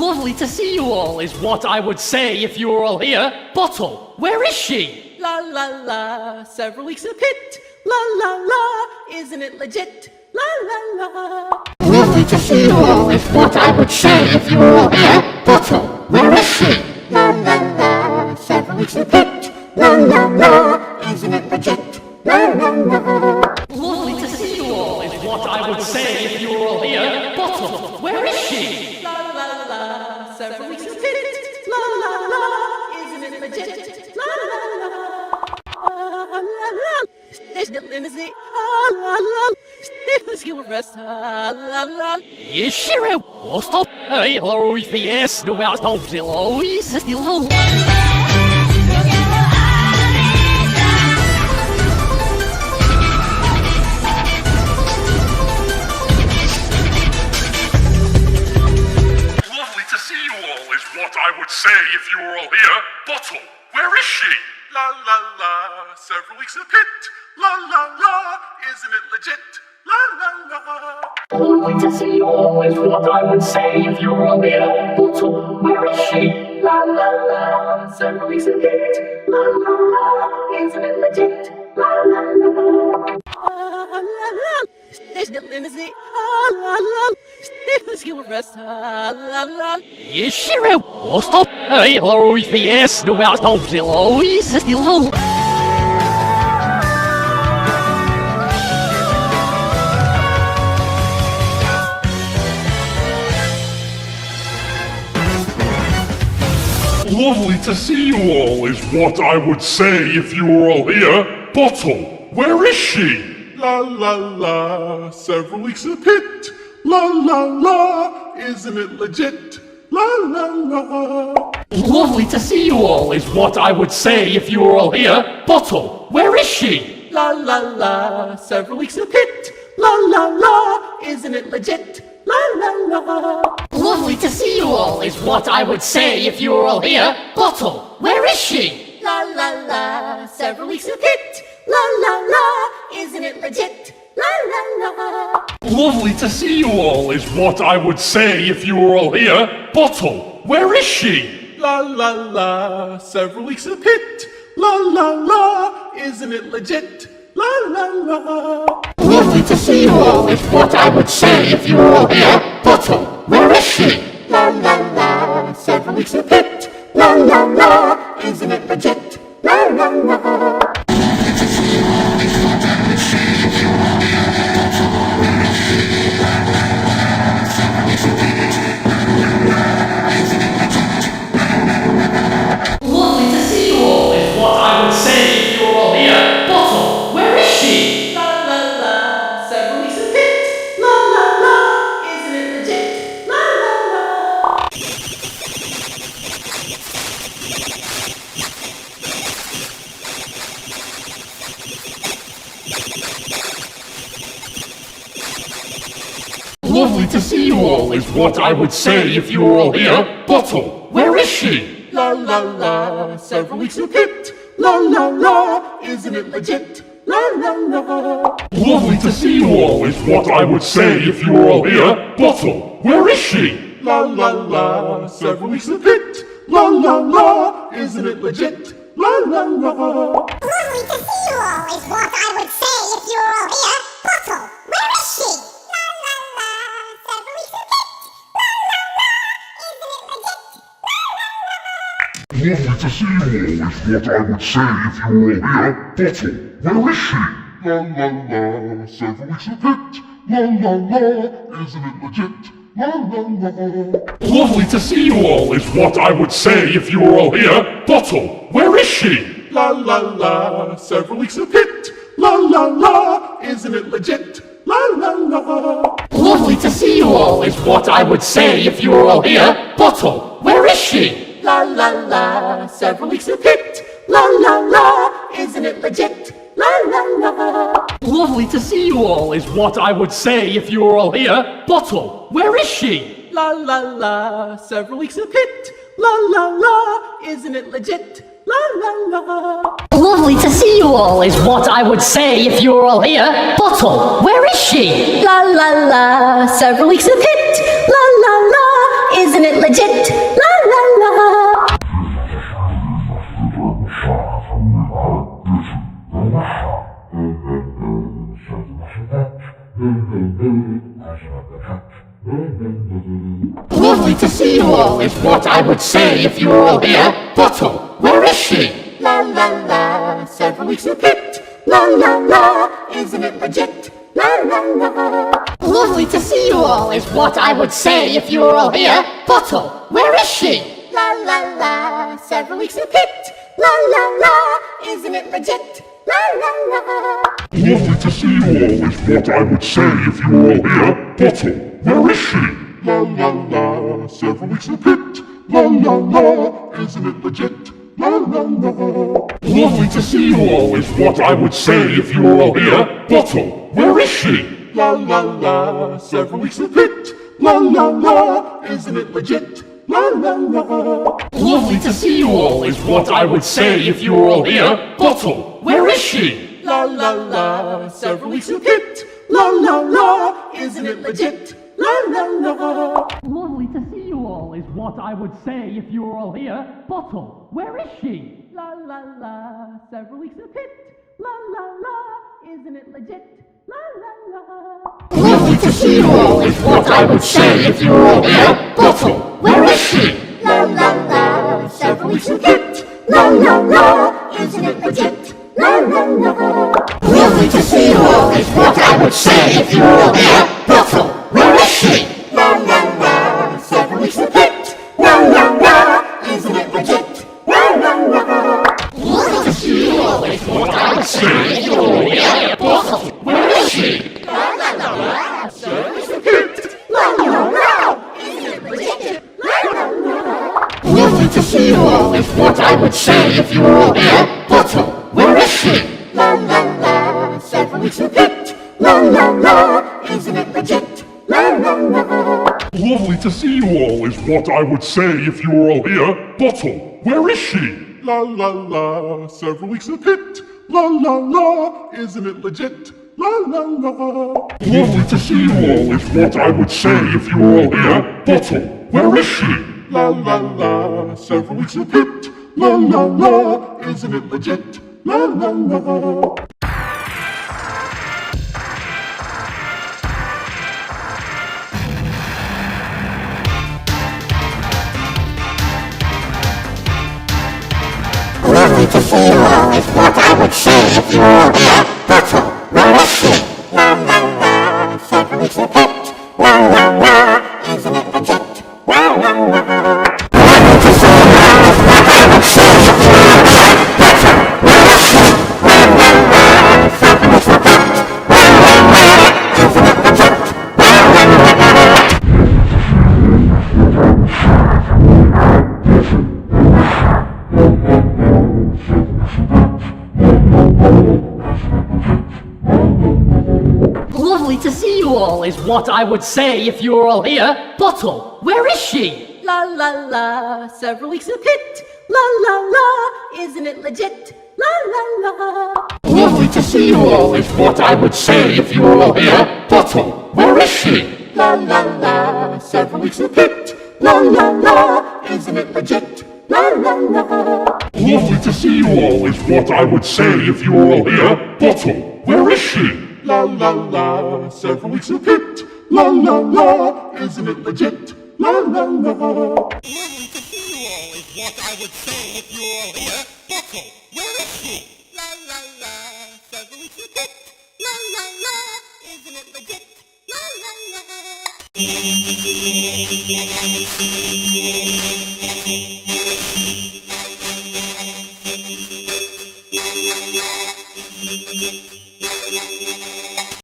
Lovely to see you all is what I would say if you were all here. Bottle, where is she? La la la, several weeks in the pit. La la la, isn't it legit? La la la. Lovely to see you all is what I would say if you were all here. Bottle, where is she? La la la, several weeks in the pit. La la la, isn't it legit? La la la. Lovely to see you all is what I would say if you were all here. Bottle, where is she? La la la, several weeks in the pit. La la la, isn't it legit? La la la. There's no limousine. La la. Let's go rest. La la. Yeshiro, what's up? Hello, yes, no out of the low, is still low. What I would say if you were all here. Bottle, where is she? La la la, several weeks in the pit. La la la, isn't it legit? La la la. Lovely to see you all is what I would say if you were all here. Bottle, where is she? La la la, several weeks in the pit. La la la, isn't it legit? La la la. There's no limousine. La la. Let's go rest. La la. Yeshiro, what's up? Hello, yes, no out of the low, is still low. Lovely to see you all is what I would say if you were all here. Bottle, where is she? La la la, several weeks in the pit. La la la, isn't it legit? La la la. Lovely to see you all is what I would say if you were all here. Bottle, where is she? La la la, several weeks in the pit. La la la, isn't it legit? La la la. Lovely to see you all is what I would say if you were all here. Bottle, where is she? La la la, several weeks in the pit. La la la, isn't it legit? La la la. Lovely to see you all is what I would say if you were all here. Bottle, where is she? La la la, several weeks in the pit. La la la, isn't it legit? La la la. Lovely to see you all is what I would say if you were all here. Bottle, where is she? La la la, several weeks in the pit. La la la, isn't it legit? La la la. Lovely to see you all is what I would say if you were all here. Bottle, where is she? La la la, several weeks in the pit. La la la, isn't it legit? La la la. Lovely to see you all is what I would say if you were all here. Bottle, where is she? La la la, several weeks in the pit. La la la, isn't it legit? La la la. Lovely to see you all is what I would say if you were all here. Bottle, where is she? La la la, several weeks in the pit. La la la, isn't it legit? La la la. Lovely to see you all is what I would say if you were all here. Bottle, where is she? La la la, several weeks in the pit. La la la, isn't it legit? La la la. Lovely to see you all is what I would say if you were all here. Bottle, where is she? La la la, several weeks in the pit. La la la, isn't it legit? La la la. Lovely to see you all is what I would say if you were all here. Bottle, where is she? La la la, several weeks in the pit. La la la, isn't it legit? La la la. Lovely to see you all is what I would say if you were all here. Bottle, where is she? La la la, several weeks in the pit. La la la, isn't it legit? La la la. Lovely to see you all is what I would say if you were all here. Bottle, where is she? La la la, several weeks in the pit. La la la, isn't it legit? La la la. Lovely to see you all is what I would say if you were all here. Bottle, where is she? La la la, several weeks in the pit. La la la, isn't it legit? La la la. Lovely to see you all is what I would say if you were all here. Bottle, where is she? La la la, several weeks in the pit. La la la, isn't isn't it legit? La la la. Lovely to see you all is what I would say if you were all here. Bottle, where is she? La la la, several weeks in pit. La la la, isn't it legit? La la la. Lovely to see you all is what I would say if you were all here. Bottle, where is she? La la la, several weeks in pit. La la la, isn't it legit? La la la. Lovely to see you all is what I would say if you were all here. Bottle, where is she? La la la, several weeks in the pit. La la la, isn't it legit? La la la. Lovely to see you all is what I would say if you were all here. Bottle, where is she? La la la, several weeks in the pit. La la la, isn't it legit? La la la. Lovely to see you all is what I would say if you were all here. Bottle, where is she? La la la, several weeks in the pit. La la la, isn't it legit? La la la. Lovely to see you all is what I would say if you were all here. Bottle, where is she? La la la, several weeks in the pit. La la la, isn't it legit? La la la. Lovely to see you all is what I would say if you were all here. Bottle, where is she? La la la, several weeks in the pit. La la la, isn't it legit? La la la. Lovely to see you all is what I would say if you were all here. Bottle, where is she? La la la, several weeks in the pit. La la la, isn't it legit? La la la. Lovely to see you all is what I would say if you were all here. Bottle, where is she? La la la, several weeks in the pit. La la la, isn't it legit? La la la. Lovely to see you all is what I would say if you were all here. Bottle, where is she? La la la, several weeks in the pit. La la la, isn't it legit? La la la. Lovely to see you all is what I would say if you were all here. Bottle, where is she? La la la, several weeks in the pit. La la la, isn't it legit? La la la. Lovely to see you all is what I would say if you were all here. Bottle, where is she? La la la, several weeks in the pit. La la la, isn't it legit? La la la. Lovely to see you all is what I would say if you were all here. Bottle, where is she? La la la, several weeks in the pit. La la la, isn't it legit? La la la. Lovely to see you all is what I would say if you were all here. Bottle, where is she? La la la, several weeks in the pit. La la la, isn't it legit? La la la. Lovely to see you all is what I would say if you were all here. Bottle, where is she? La la la, several weeks in the pit. La la la, isn't it legit? La la la. Lovely to see you all is what I would say if you were all here. Bottle, where is she? La la la, several weeks in the pit. La la la, isn't it legit? La la la. Lovely to see you all is what I would say if you were all here. Bottle, where is she? La la la, several weeks in the pit. La la la, isn't it legit? La la la. Lovely to see you all is what I would say if you were all here. Bottle, where is she? La la la, several weeks in the pit. La la la, isn't it legit? La la la.